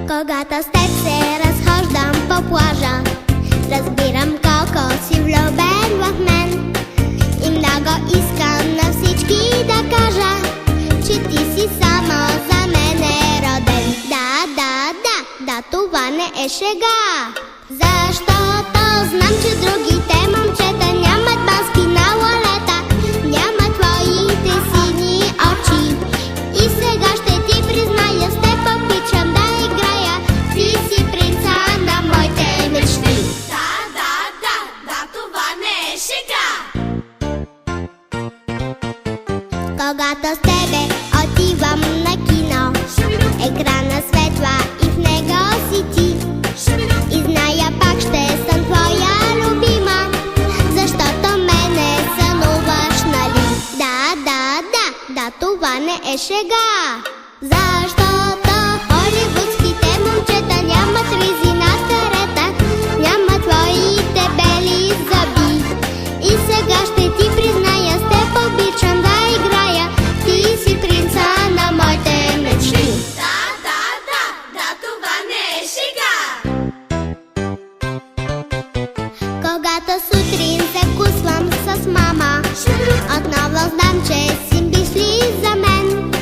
Когато с теб се разхождам по плажа, разбирам колко си влюбен в мен. И много искам на всички да кажа, че ти си само за мен е роден. Да, това не е шега. Защото знам, че другите момчета нямат маски на лалета, нямат твоите сини очи. И сега ще ти призная, с теб обичам да играя. Ти си принца на моите мечти. Да, това не е шега. Когато с тебе отивам на кино, екрана светва и в него си ти. И зная, пак ще съм твоя любима, защото мене сънуваш, нали? Да, това не е шега. Защото холивудските момчета нямат ризи на карета, нямат твоите бели зъби. И сега ще ти призная, с теб обичам да играя. Ти си принца на моите мечти. Да, това не е шега. Когато сутрин се вкусвам с мама, отново знам, че си мисли за мен.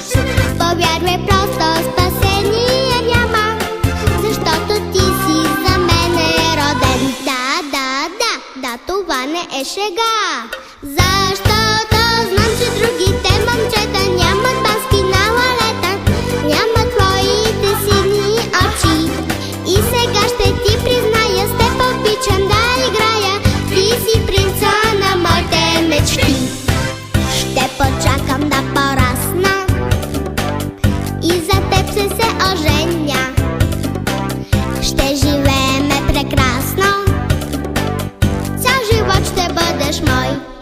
Повярвай, просто спасение няма, защото ти си за мен е роден. Да, това не е шега. Защото знам, че другите момчета нямат маски на лалета, нямат твоите сини очи. И сега ще ти призная, с теб обичам да играя. Ти си принца на моите мечти. Ще почакам да порасна и за теб се оженя. Ще живееме прекрасно, цял живот ще бъдеш мой.